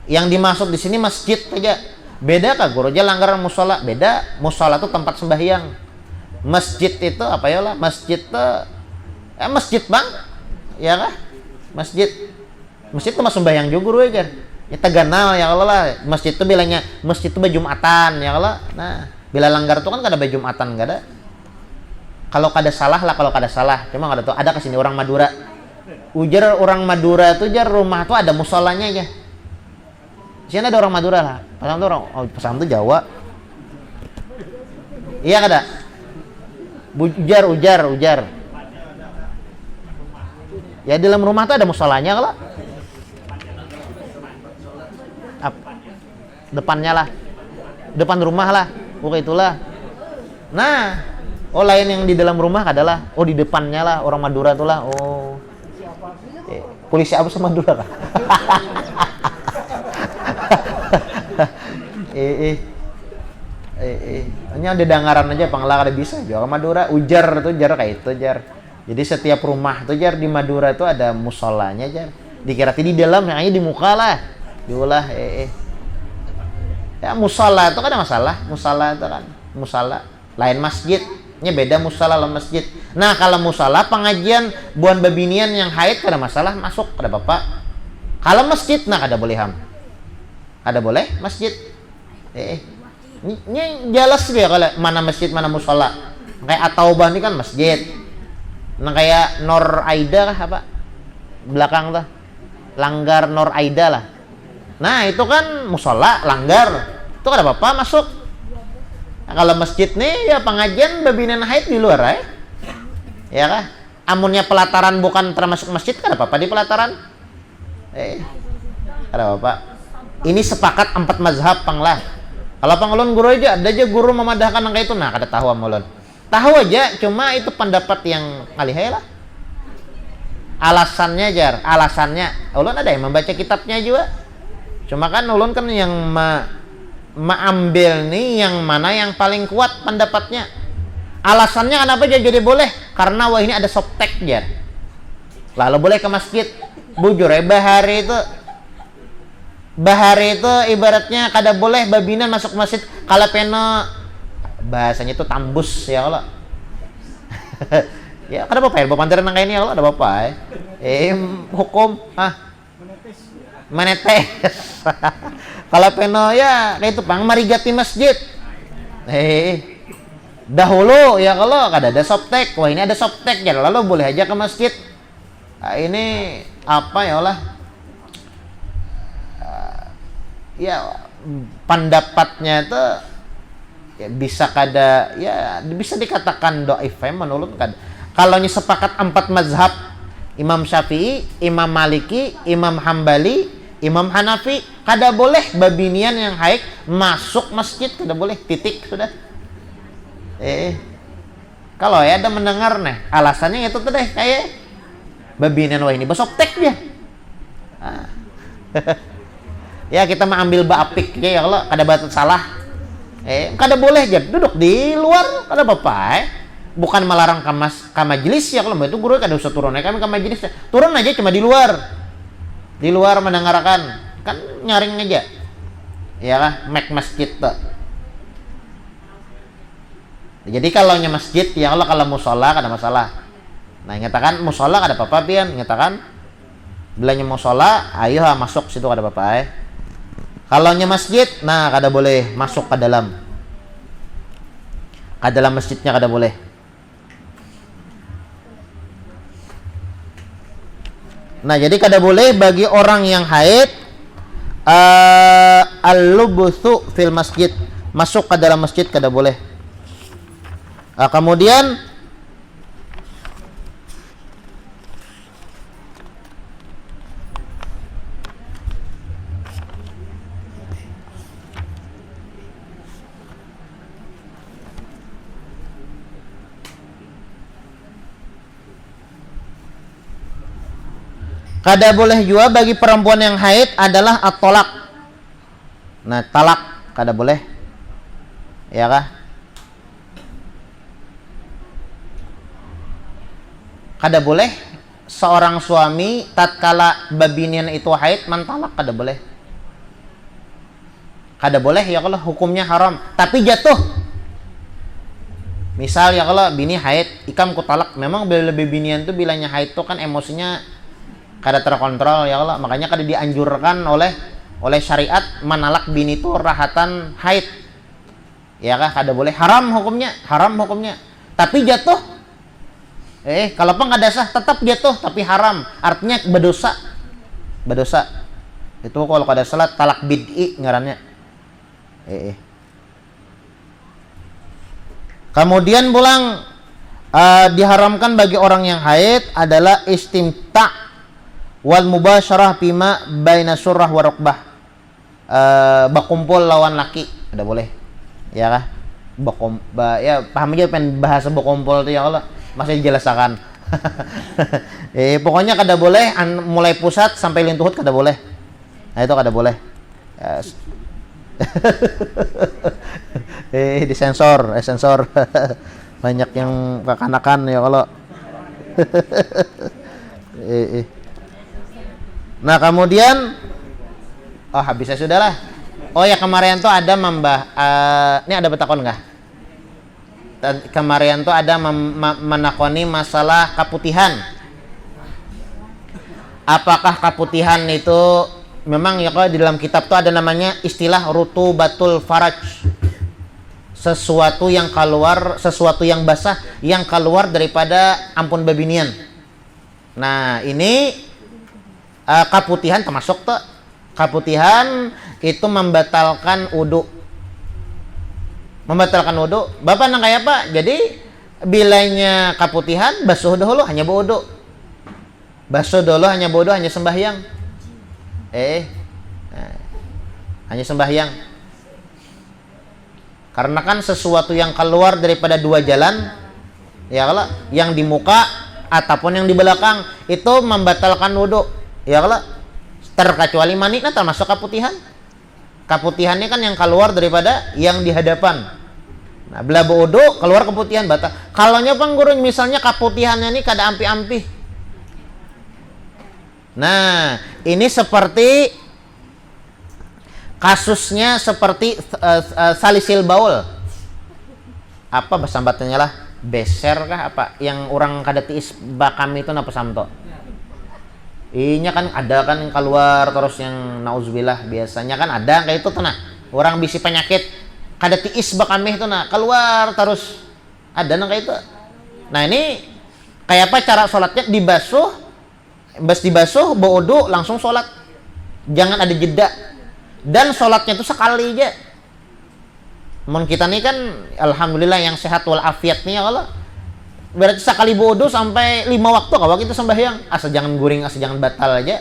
Yang dimaksud di sini masjid aja. Beda kah guru aja langgar musola? Beda. Musola itu tempat sembahyang. Masjid itu apa ya lah? Masjid itu masjid bang, ya kah? Masjid itu mas sembahyang juga guru aja. Ya teganal ya kalau lah. Masjid itu bilangnya masjid itu bajumatan ya kalau. Nah bila langgar itu kan kada bajumatan kada. Kalau kada salah lah, kalau kada salah. Cuma kada tahu. Ada kesini orang Madura. Ujar orang Madura itu jar rumah tuh ada musolanya aja. Di sini ada orang Madura lah. Pasang tuh orang, pasang tuh Jawa. Iya kada? Ujar. Ya di dalam rumah tuh ada musolanya kalau. Depannya lah. Depan rumah lah. Pokoknya itulah. Nah. Lain yang di dalam rumah adalah di depannya lah orang Madura tuh lah. Polisi apa sama Madura kah? Hanya ada dengaran aja panglah kada bisa juga Madura. Ujar tuh jar kayak itu jar. Jadi setiap rumah tuh jar di Madura tuh ada musolanya jar. Dikira di dalam hanya di muka lah. Diulah Ya musola itu kan ada masalah. Musola itu kan musola lain masjid. Beda musola lawan masjid. Nah kalau musola pengajian buan babinian yang haid kada masalah masuk kada apa-apa. Kalau masjid nah kada boleh Ada boleh masjid. Ini jelas ya kalau mana masjid mana musola. Kayak At-Taubah ini kan masjid. Nah kayak Nur Aida kah apa? Belakang tuh. Langgar Nur Aida lah. Nah itu kan musola langgar. Itu kada apa-apa masuk. Nah, kalau masjid nih ya pengajian babinan haid di luar ya kah? Amunnya pelataran bukan termasuk masjid kan apa-apa di pelataran. Ada apa? Ini sepakat 4 mazhab panglah. Kalau pangulun guru aja ada aja guru memadahkan angka itu nah kada tahu amulun. Tahu aja cuma itu pendapat yang alihai lah. Alasannya ulun ada yang membaca kitabnya juga. Cuma kan ulun kan yang ambil nih yang mana yang paling kuat pendapatnya. Alasannya kenapa jadi boleh? Karena ini ada softtek jar. Lalu boleh ke masjid. Bujur bahari itu ibaratnya kada boleh babinan masuk masjid kalau peno bahasanya itu tambus ya Allah. Ya kada apa-apa ya bapantiran nang ini ya Allah ada apa-apa hukum menetes. Kalau peno ya kayak itu pang marigati masjid. Dahulu ya kalau kada ada softtek. Wah ini ada softtek ya lalu boleh aja ke masjid. Nah, ini apa ya Allah? Ya pendapatnya itu ya bisa kada ya bisa dikatakan dhaif menurut kada. Kalau sepakat 4 mazhab Imam Syafi'i, Imam Maliki, Imam Hambali, Imam Hanafi kada boleh babinian yang haid masuk masjid kada boleh titik sudah. Kalau ya ada mendengar nih alasannya itu tuh deh kayak babinian wah ini besoptek dia. Ya kita mau ambil bapik ya kalau kada batat salah. Kada boleh aja duduk di luar kada apa-apa. Bukan melarang ke majelis ya kalau itu guru kada usah turun kami ke majelis. Turun aja cuma di luar. Di luar mendengarkan kan nyaring aja. Ya kah? Mek masjid tuh. Jadi kalau masjid ya Allah kalau musola kada masalah. Nah, nyatakan musola kada apa-apa pian, nyatakan Bilanya mau sholat, ayo masuk situ kada bapak. Kalau nya masjid, nah kada boleh masuk ke dalam. Ke dalam masjidnya kada boleh. Nah, jadi kada boleh bagi orang yang haid al-lubuthu fil masjid, masuk ke dalam masjid kada boleh. Kemudian kada boleh juga bagi perempuan yang haid adalah at-tolak. Nah, talak kada boleh. Ya kah? Kada boleh seorang suami tatkala babinian itu haid mentalak, kada boleh. Kada boleh ya kalau hukumnya haram, tapi jatuh. Misal ya kalau bini haid, ikam ku talak, memang lebih binian tuh bilanya haid tuh kan emosinya kada terkontrol ya Allah, makanya kada dianjurkan oleh syariat menalak bini itu rahatan haid. Ya kah? Kada boleh, haram hukumnya. Tapi jatuh. Kalau pun kada sah tetap jatuh tapi haram. Artinya berdosa. Itu kalau kada salah talak bid'i ngarannya. Kemudian pulang diharamkan bagi orang yang haid adalah istimta' wal mubasyarah bima baina surah wa rukbah. Bakumpul lawan laki ada boleh. Ya kah? Ya paham aja pen bahasa bakumpul itu ya Allah. Masih dijelaskan. Pokoknya kada boleh mulai pusat sampai lintuhut kada boleh. Nah itu kada boleh. Disensor, sensor. Banyak yang kekanakan ya kalau. Nah kemudian habisnya sudahlah. Oh ya kemarin tuh ada ini ada betakon nggak? Kemarin tuh ada menakoni masalah kaputihan. Apakah kaputihan itu memang ya kalau di dalam kitab tuh ada namanya istilah rutubatul faraj. Sesuatu yang keluar, sesuatu yang basah yang keluar daripada ampun babinian. Nah ini kaputihan termasuk tuh. Kaputihan itu membatalkan wudu. Bapak nang kayak apa? Jadi bilanya kaputihan basuh dulu hanya berwudu. Hanya sembahyang. Hanya sembahyang. Karena kan sesuatu yang keluar daripada dua jalan, ya kalau yang di muka ataupun yang di belakang itu membatalkan wudu. Ya kalau terkecuali mani nah termasuk kaputihan. Kaputihannya kan yang keluar daripada yang di hadapan. Nah, bila wudu keluar kaputihan batal. Kalau nya panggurun misalnya kaputihannya ini kada ampi-ampi. Nah, ini seperti kasusnya seperti salisil baul. Apa bahasa sambatannya lah? Beser kah apa? Yang orang kada tiis bakam itu napa samto? Inya kan ada kan yang keluar terus yang nauzubillah biasanya kan ada kayak itu tuh nah. Orang bisi penyakit kada tiis bakam itu nah keluar terus ada nang kayak itu. Nah, ini kayak apa cara sholatnya? Dibasuh, wudu langsung sholat. Jangan ada jeda. Dan sholatnya itu sekali aja. Mun kita nih kan alhamdulillah yang sehat wal afiat nih ya Allah. Berarti sekali wudu sampai 5 waktu kalau kita sembahyang. Asal jangan guring, asal jangan batal aja.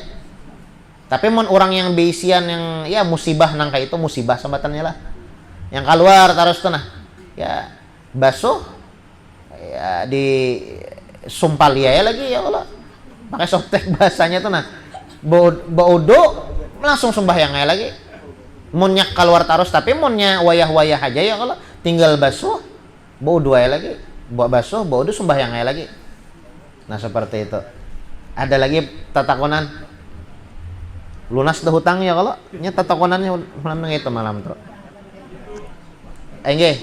Tapi mun orang yang beisian yang ya musibah nang kayak itu musibah sambatannya lah. Yang keluar terus tuh nah. Ya basuh ya di sumpal ya lagi ya Allah. Pakai softtek bahasanya tuh nah. Wudu langsung sembahyangnya lagi. Munnya keluar terus tapi munnya wayah-wayah aja ya kalau tinggal basuh wudu aja lagi. Buat basuh, wudu sembahyangnya lagi. Nah seperti itu. Ada lagi tatakonan lunas dah hutang ya kalau nya tatakonannya malam itu malam tuh. Enggak.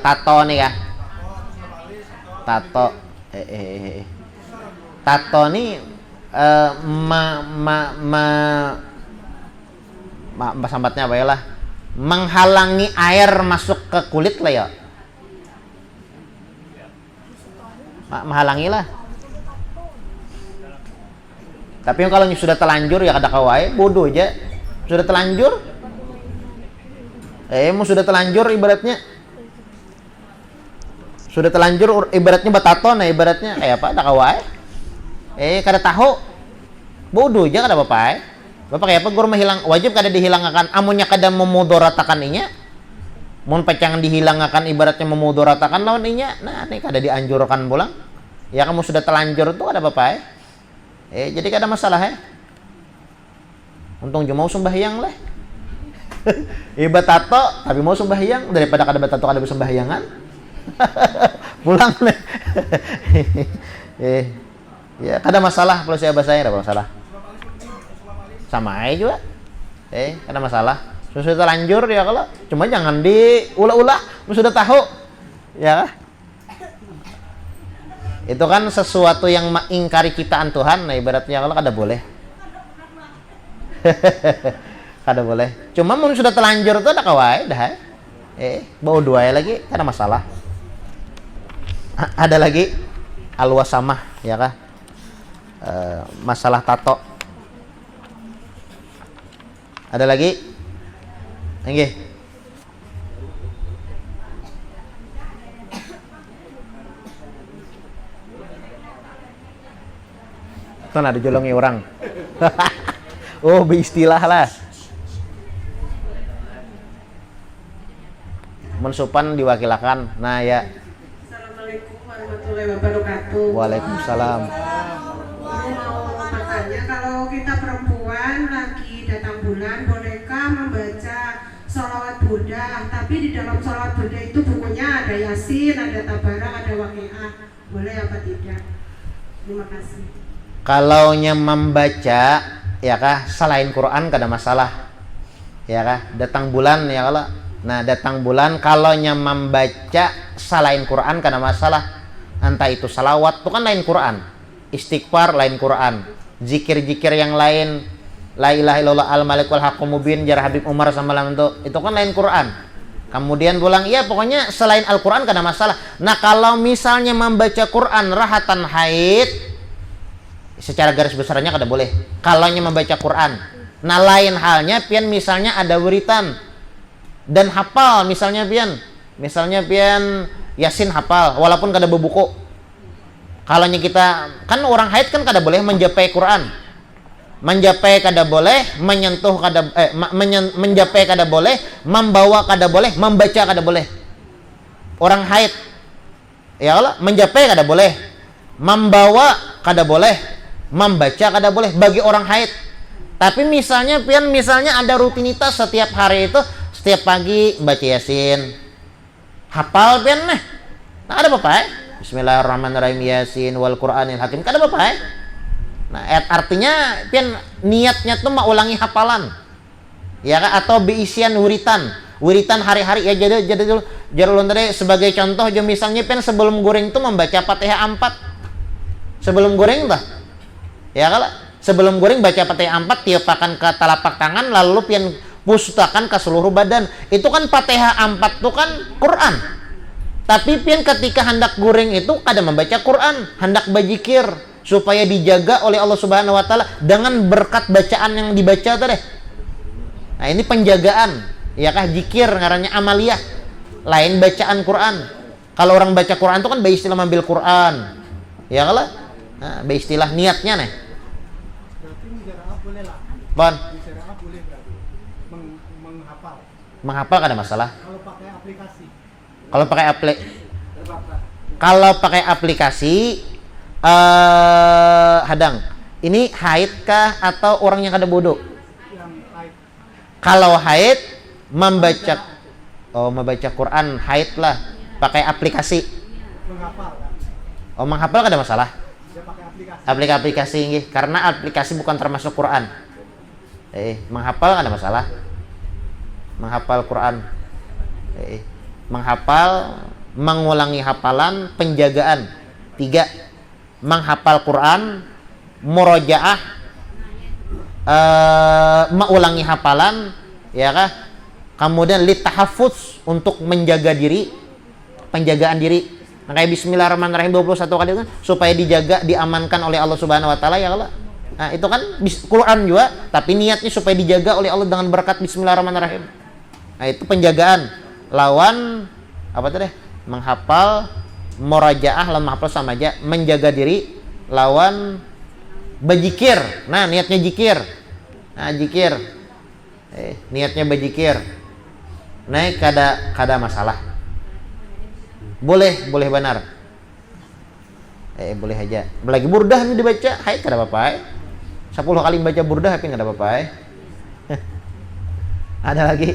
tato nih ya. Tato tato nih sambatnya apa ya lah, menghalangi air masuk ke kulit lah ya. Menghalangi lah. Tapi kalau sudah telanjur ya kada kawai, bodoh aja. Sudah telanjur, mau sudah telanjur ibaratnya. Sudah telanjur ibaratnya batato, nah ibaratnya kayak apa? Tak kawai. Kada tahu. Bodoh aja kada apa-apa. Bapak kayak apa? Guru menghilang wajib kada dihilangkan. Amunnya kada memudoratakan inya. Mun pecangan dihilangkan ibaratnya memudoratakan lawan inya. Nah, ini kada dianjurkan pulang. Ya kamu sudah telanjur tuh kada apa-apa. Jadi kada masalah untung cuma mau sembahyang lah. Batato tapi mau sembahyang daripada kada batato kada sembahyangan. Pulang lah. Ya kada masalah kalau saya bahasanya kada masalah. Sama aja juga. Kada masalah. Sudah terlanjur ya kalau cuma jangan diulah-ulah, sudah tahu. Ya. Itu kan sesuatu yang mengingkari ciptaan Tuhan, nah ibaratnya kalau kada boleh. Kada boleh. Cuma mun sudah telanjur tuh ada kawai dah. Bawa dua lagi kada masalah. Ada lagi alwasamah ya kah? Masalah tato. Ada lagi? Nggih. Tuh ada jolongi orang. Oh, beristilah lah. Mensupan diwakilakan. Nah ya. Assalamualaikum warahmatullahi wabarakatuh. Waalaikumsalam. Mau bertanya, kalau kita perempuan lagi datang bulan, bolehkah membaca sholawat Buddha? Tapi di dalam sholawat Buddha itu bukunya ada Yasin, ada Tabarang, ada Waqiah. Boleh apa tidak? Terima kasih. Kalau membaca ya kah selain Quran kada masalah. Ya kah? Datang bulan ya kalau. Nah, datang bulan kalau membaca selain Quran kada masalah. Entah itu salawat itu kan lain Quran. Istighfar lain Quran. Zikir-zikir yang lain, la ilaha illallah al-malikul haqqul mubin jar Habib Umar samalam itu kan lain Quran. Kemudian pulang iya pokoknya selain Al-Quran kada masalah. Nah, kalau misalnya membaca Quran rahatan haid secara garis besarnya kada boleh kalau membaca Quran. Nah, lain halnya pian misalnya ada wiritan dan hafal misalnya pian Yasin hafal walaupun kada bebuku. Kalau kita kan orang haid kan kada boleh menjapai Quran. Menjapai kada boleh, menyentuh kada menjapai kada boleh, membawa kada boleh, membaca kada boleh. Orang haid ya Allah, menjapai kada boleh, membawa kada boleh, membaca kada boleh bagi orang haid. Tapi misalnya ada rutinitas setiap hari itu, setiap pagi baca Yasin, hafal pian nah ada apa-apa Bismillahirrahmanirrahim Yasin wal Qur'anil Hakim kada apa-apa Nah, artinya pian niatnya tuh mau ulangi hafalan ya kan, atau beisian wiritan hari-hari ya. Jadi ulun tadi sebagai contoh misalnya pian sebelum goreng tuh membaca Fatihah 4 sebelum goreng tuh ya kalau sebelum goreng baca Fatihah 4 tiupakan ke telapak tangan lalu pian pustakan ke seluruh badan. Itu kan Fatihah 4 itu kan Quran. Tapi pian ketika hendak goreng itu kada membaca Quran, hendak berzikir supaya dijaga oleh Allah Subhanahu wa taala dengan berkat bacaan yang dibaca tadi. Nah, ini penjagaan, ya kah zikir ngarannya amaliyah. Lain bacaan Quran. Kalau orang baca Quran itu kan beristilah mengambil Quran. Ya kalau nah, beristilah niatnya nih. Berarti mujarab boleh lah. Bon. Mujarab boleh berarti. Menghafal. Menghafal kada masalah. Kalau pakai aplikasi. Kalau pakai aplikasi hadang. Ini haid kah atau orang yang kada bodoh? Yang haid. Kalau haid membaca Quran haid lah pakai aplikasi. Menghafal kan? Menghafal kada masalah. Dia pakai Aplikasi nggih, karena aplikasi bukan termasuk Quran. Menghafal kada masalah. Menghafal Quran. menghafal, mengulangi hafalan, penjagaan. 3, menghafal Quran, murojaah, mengulangi hafalan, ya kah? Kemudian litahafuz, untuk menjaga diri, penjagaan diri. Nah, kayak bismillahirrahmanirrahim 21 kali kan supaya dijaga, diamankan oleh Allah Subhanahu wa taala, ya Allah. Nah, itu kan Quran juga, tapi niatnya supaya dijaga oleh Allah dengan berkat bismillahirrahmanirrahim. Nah, itu penjagaan. Lawan apa tadi? Menghafal, murajaah, lawan menghafal sama aja, menjaga diri. Lawan berzikir. Nah, niatnya zikir. Nah, zikir. Niatnya berzikir. Nah, kada masalah. Boleh benar. Boleh aja. Apalagi burdah ini dibaca, hai kada apa-apa. 10 kali baca burdah tapi kada apa-apa. Ada lagi?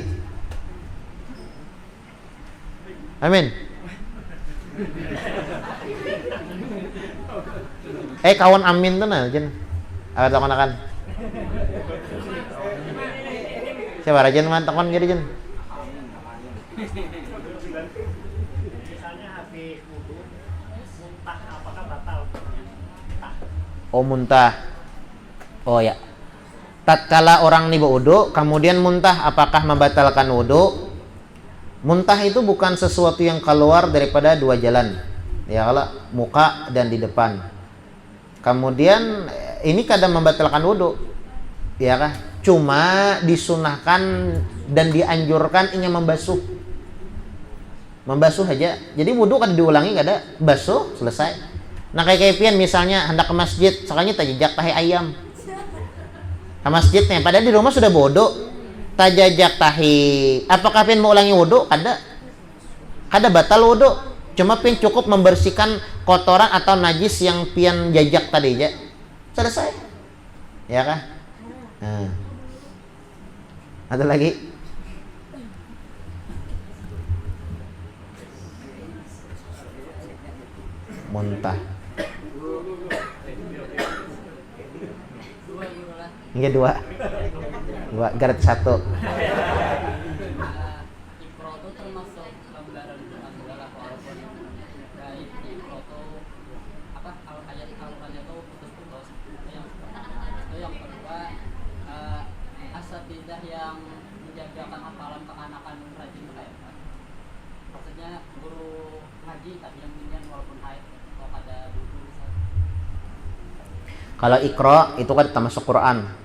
Amin. Kawan amin tuh nah, jen. Ada takon-takon. Siapa rajen man takon jadi jen. Misalnya habis wudu muntah, apakah batal? Oh, muntah. Oh ya. Tatkala orang nih berwudu kemudian muntah, apakah membatalkan wudu? Muntah itu bukan sesuatu yang keluar daripada dua jalan, ya kalau muka dan di depan. Kemudian ini kadang membatalkan wudu, ya kah? Cuma disunahkan dan dianjurkan ingin membasuh aja. Jadi wudu kan diulangi, kada basuh selesai. Nah, kayak pian misalnya hendak ke masjid, sekalinya tajajak tahi ayam ke masjidnya, padahal di rumah sudah bodoh. Tajajak tahi, apakah pian mau ulangi wudu? Kada batal wudu, cuma pian cukup membersihkan kotoran atau najis yang pian jajak tadi aja, selesai, ya kah? Nah. Ada lagi? Muntah. Hingga dua garis 1. Ikro itu termasuk lembaran Quran segala walaupun dari Ikro itu apa ayat itu putus-putus. Itu yang kedua, asatidah yang menjagakan hafalan kekanakan rajin kayak apa? Maksudnya guru ngaji tapi yang minyan walaupun haid atau ada buku misalnya. Kalau Iqra itu kan termasuk Quran.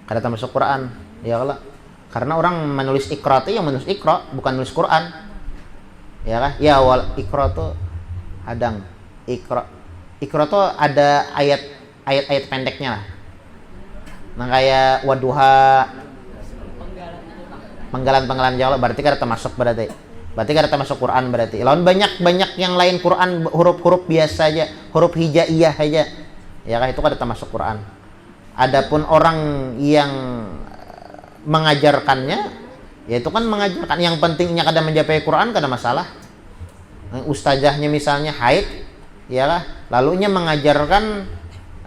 Kada termasuk Quran, ya kalau karena orang menulis Iqra itu yang menulis Iqra, bukan menulis Quran, ya kan? Ya wal Iqra itu hadang Iqra itu ada ayat pendeknya lah. Nah, kayak waduha, penggalan Jawa, berarti kada termasuk berarti kada termasuk Quran berarti. Lawan banyak yang lain Quran huruf-huruf biasa aja, huruf hijaiyah aja, ya kan? Itu kada termasuk Quran. Adapun orang yang mengajarkannya, ya itu kan mengajarkan. Yang pentingnya kada mencapai Quran kada masalah. Ustazahnya misalnya haid, ya lah, lalunya mengajarkan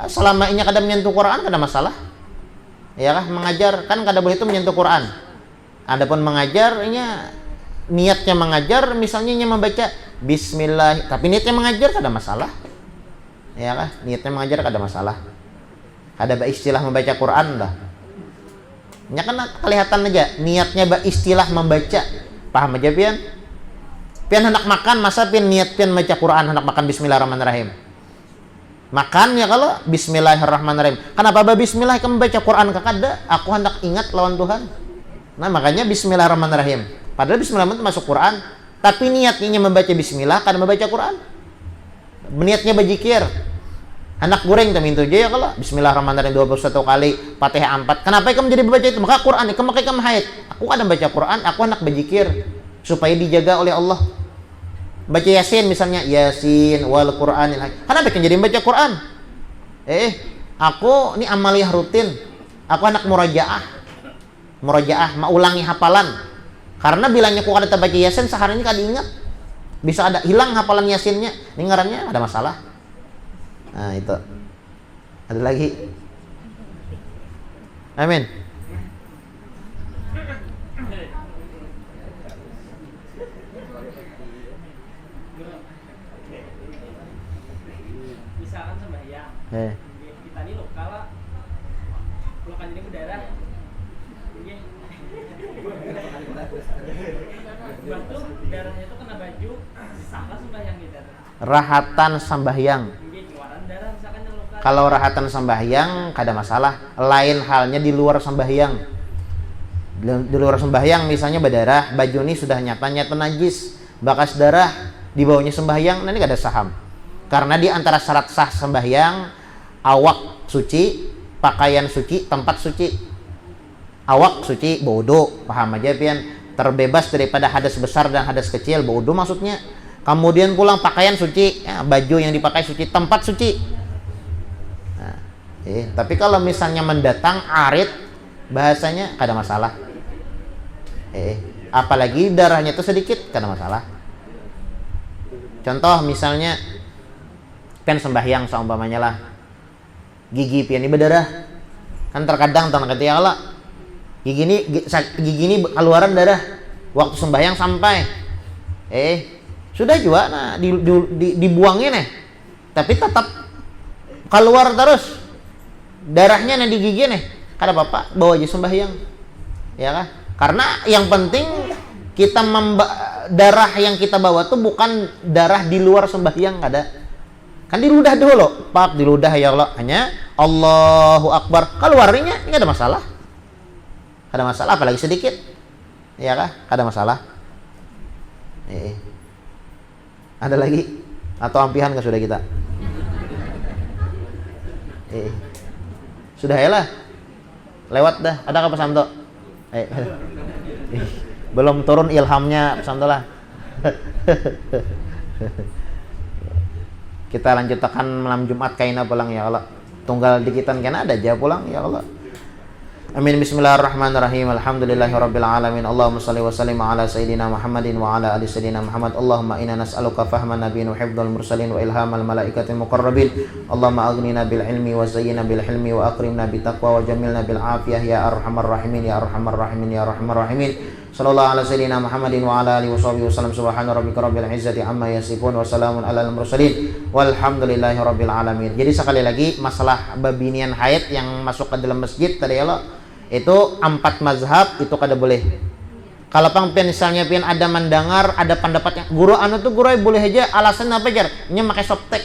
selama ini kada menyentuh Quran kada masalah. Ya lah, mengajar kan kada boleh itu menyentuh Quran. Adapun mengajarnya niatnya mengajar, misalnya membaca bismillah, tapi niatnya mengajar kada masalah. Ya lah, niatnya mengajar kada masalah. Ada istilah membaca Quran dah. Ya kan kelihatan aja niatnya istilah membaca. Paham aja pian? Pian hendak makan, masa pian niat pian baca Quran, hendak makan bismillahirrahmanirrahim. Makan ya kalau bismillahirrahmanirrahim. Kenapa bismillah kamu membaca Quran kada? Aku hendak ingat lawan Tuhan. Nah, makanya bismillahirrahmanirrahim. Padahal bismillahirrahmanirrahim itu masuk Quran, tapi niatnya membaca bismillah kada membaca Quran. Niatnya berzikir. Anak goreng tapi itu aja ya kalau bismillahirrahmanirrahim 21 kali, Fatihah 4. Kenapa kamu jadi baca itu? Maka Quran kamu pakai kamu haid. Aku kadang baca Quran, aku anak berzikir supaya dijaga oleh Allah. Baca Yasin misalnya, Yasin wal Qur'anil hakim. Kenapa kamu jadi baca Quran? Aku ini amaliyah rutin. Aku anak murajaah, mau ulangi hafalan. Karena bilangnya aku kada baca Yasin sehari ini kada ingat. Bisa ada hilang hafalan Yasinnya. Ini ngarannya ada masalah. Nah, itu. Ada lagi? Amin. pelukan jadi berdarah. Iya. Batu darahnya itu kena baju, salah sembahyang gitu. Rahatan sembahyang. Iya, keluaran darah misalkan yang luka. Kalau rahatan sembahyang kada masalah. Lain halnya di luar sembahyang. Di luar sembahyang misalnya berdarah, baju ini sudah nyata najis, bakas darah, di bawahnya sembahyang, nanti kada saham. Karena di antara syarat sah sembahyang, awak suci, pakaian suci, tempat suci. Awak suci, bodo, paham aja pian, terbebas daripada hadas besar dan hadas kecil, bodo maksudnya. Kemudian pulang pakaian suci, ya, baju yang dipakai suci, tempat suci. Nah, tapi kalau misalnya mendatang arit, bahasanya kada masalah. Apalagi darahnya itu sedikit, kada masalah. Contoh misalnya pen sembahyang seumpamanya lah, gigi pian ini berdarah, kan terkadang tanah ketika lah gigi ini keluaran darah waktu sembahyang sampai sudah juga nah dibuangin tapi tetap keluar terus darahnya di gigi kada apa-apa, bawa aja sembahyang, ya kan? Karena yang penting kita darah yang kita bawa tuh bukan darah di luar sembahyang, ada. Kan diludah dulu, Pak, diludah ya Allah, hanya Allahu Akbar, keluarnya ini ada masalah. Ada masalah apalagi sedikit. Ya kah? Ada masalah. Ada lagi atau ampihan ke sudah kita? Sudah ya lah. Lewat dah. Ada apa Samto? Belum turun ilhamnya Samto lah. Kita lanjutkan malam Jumat kaina pulang ya Allah. Tunggal dikitan kena ada aja pulang ya Allah. Amin. Bismillahirrahmanirrahim. Alhamdulillahirabbil alamin. Allahumma shalli wa sallim ala sayidina Muhammadin wa ala ali sayidina Muhammad. Allahumma inna nas'aluka fahman nabiyyin wa hifdzal mursalin wa ilhamal malaikatil muqarrabin. Allahumma aghnina bil ilmi wa zayyina bil hilmi wa akrimna bit taqwa wa jamilna bil afiyah ya arhamar rahimin ya arhamar rahimin ya arhamar rahimin. Sallallahu ala sayidina Muhammadin wa ala alihi washabihi wasallam. Subhana rabbika rabbil izzati amma yasifun wa salamun alal mursalin walhamdulillahi rabbil alamin. Jadi sekali lagi masalah babinian haid yang masuk ke dalam masjid tadi ya Allah, itu 4 mazhab itu kada boleh. Kalau pian misalnya pian ada mendengar ada pendapatnya guru anu tuh guru boleh aja, alasan apa jar nya pakai softtek,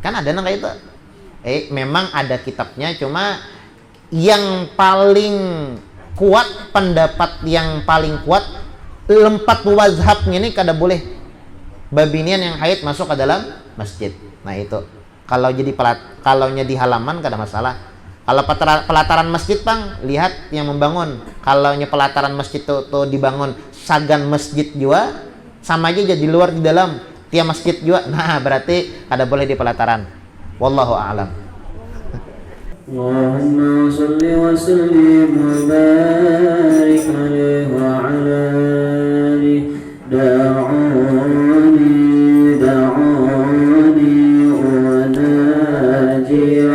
kan ada nang kayak itu. Memang ada kitabnya, cuma yang paling kuat, pendapat yang paling kuat 4 mazhabnya ini kada boleh babinian yang haid masuk ke dalam masjid. Nah itu kalau jadi kalau di halaman kada masalah. Kalau pelataran masjid bang, lihat yang membangun. Kalau pelataran masjid tuh dibangun sagan masjid juga, sama aja jadi luar di dalam tiap masjid juga. Nah berarti kada boleh di pelataran. Wallahu a'lam. Allahumma shalli wa sallim wa barik alaihi wa ala alihi da'ani wa naji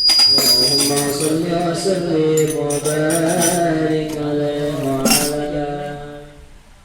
اللهم صل وسلم